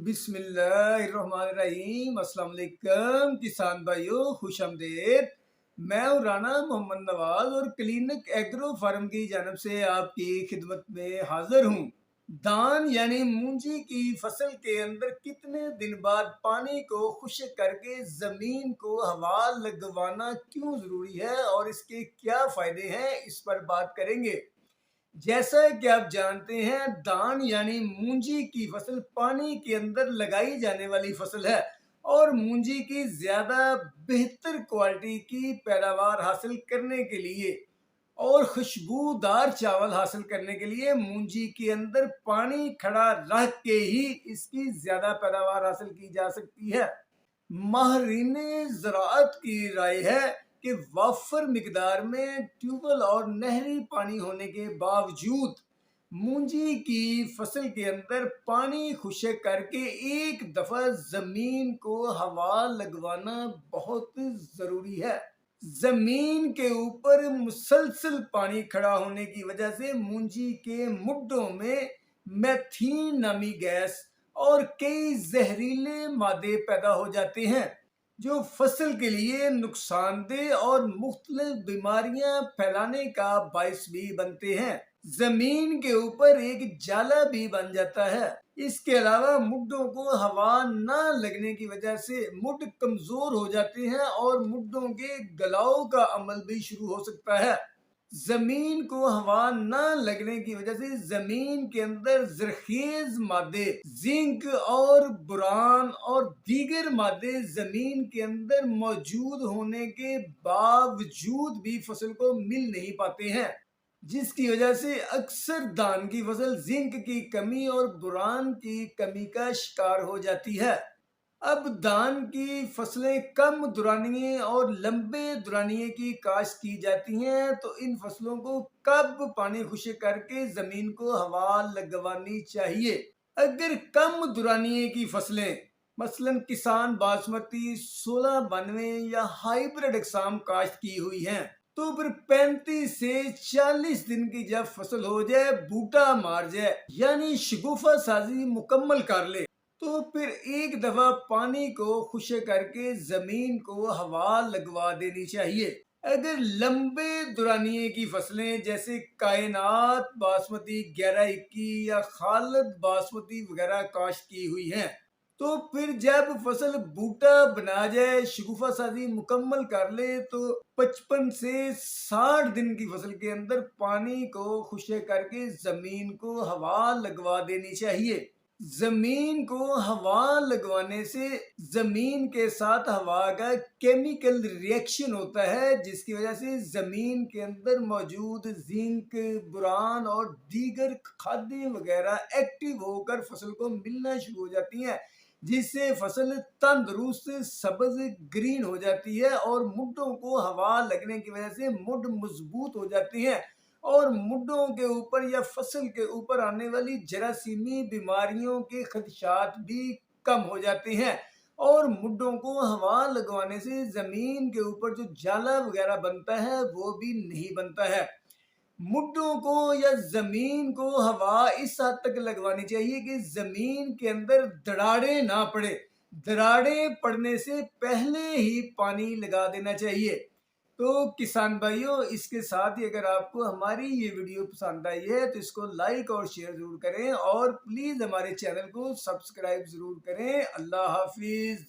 बिस्मिल्लाहिर्रहमानिर्रहीम। अस्सलाम वालेकुम किसान भाइयों, खुश आमदीद। मैं हूँ राना मोहम्मद नवाज और क्लिनिक एग्रो फार्म की जानब से आपकी खिदमत में हाजिर हूँ। धान यानी मूंजी की फसल के अंदर कितने दिन बाद पानी को खुश्क करके जमीन को हवा लगवाना क्यों जरूरी है और इसके क्या फायदे हैं, इस पर बात करेंगे। जैसा कि आप जानते हैं, धान यानी मूंजी की फसल पानी के अंदर लगाई जाने वाली फसल है और मूंजी की ज्यादा बेहतर क्वालिटी की पैदावार हासिल करने के लिए और खुशबूदार चावल हासिल करने के लिए मूंजी के अंदर पानी खड़ा रख के ही इसकी ज्यादा पैदावार हासिल की जा सकती है। माहिरीन ज़राअत की राय है कि वाफर मिकदार में ट्यूबवेल और नहरी पानी होने के बावजूद मूंजी की फसल के अंदर पानी खुश्क करके एक दफा जमीन को हवा लगवाना बहुत जरूरी है। जमीन के ऊपर मुसलसल पानी खड़ा होने की वजह से मूंजी के मुड्डों में मेथीन नामी गैस और कई जहरीले मादे पैदा हो जाते हैं जो फसल के लिए नुकसानदेह और मुख्तलिफ बीमारियां फैलाने का बायस भी बनते हैं। जमीन के ऊपर एक जाला भी बन जाता है। इसके अलावा मुड्डों को हवा न लगने की वजह से मुड कमजोर हो जाते हैं और मुड्डों के गलाव का अमल भी शुरू हो सकता है। जमीन को हवा न लगने की वजह से जमीन के अंदर जरखेज मादे जिंक और बोरान और दीगर मादे जमीन के अंदर मौजूद होने के बावजूद भी फसल को मिल नहीं पाते हैं, जिसकी वजह से अक्सर धान की फसल जिंक की कमी और बोरान की कमी का शिकार हो जाती है। अब धान की फसलें कम दुरानिये और लंबे दुरानिये की काश्त की जाती हैं, तो इन फसलों को कब पानी खुश्क करके जमीन को हवा लगवानी चाहिए। अगर कम दुरानिये की फसलें मसलन किसान बासमती 1692 या हाइब्रिड अकसाम काश्त की हुई हैं, तो फिर 35 से 40 दिन की जब फसल हो जाए, बूटा मार जाए यानी शगुफा साजी मुकम्मल कर ले, तो फिर एक दफा पानी को खुश्क करके जमीन को हवा लगवा देनी चाहिए। अगर लंबे दुरानिये की फसलें जैसे कायनात बासमती 1121 या खालिद बासमती वगैरह काश्त की हुई हैं, तो फिर जब फसल बूटा बना जाए, शगुफा साजी मुकम्मल कर ले, तो 55 से 60 दिन की फसल के अंदर पानी को खुश्क करके जमीन को हवा लगवा देनी चाहिए। जमीन को हवा लगवाने से जमीन के साथ हवा का केमिकल रिएक्शन होता है, जिसकी वजह से जमीन के अंदर मौजूद जिंक, बोरान और दीगर खाद्य वगैरह एक्टिव होकर फसल को मिलना शुरू हो जाती हैं, जिससे फसल तंदुरुस्त सब्ज ग्रीन हो जाती है और मुड्डों को हवा लगने की वजह से मुड मजबूत हो जाती हैं और मुड्डों के ऊपर या फसल के ऊपर आने वाली जरासीमी बीमारियों के खदशात भी कम हो जाते हैं और मुड्डों को हवा लगवाने से जमीन के ऊपर जो जाला वगैरह बनता है वो भी नहीं बनता है। मुड्डों को या जमीन को हवा इस हद तक लगवानी चाहिए कि जमीन के अंदर दरारें ना पड़े। दरारें पड़ने से पहले ही पानी लगा देना चाहिए। तो किसान भाइयों, इसके साथ ही अगर आपको हमारी ये वीडियो पसंद आई है तो इसको लाइक और शेयर जरूर करें और प्लीज हमारे चैनल को सब्सक्राइब जरूर करें। अल्लाह हाफिज।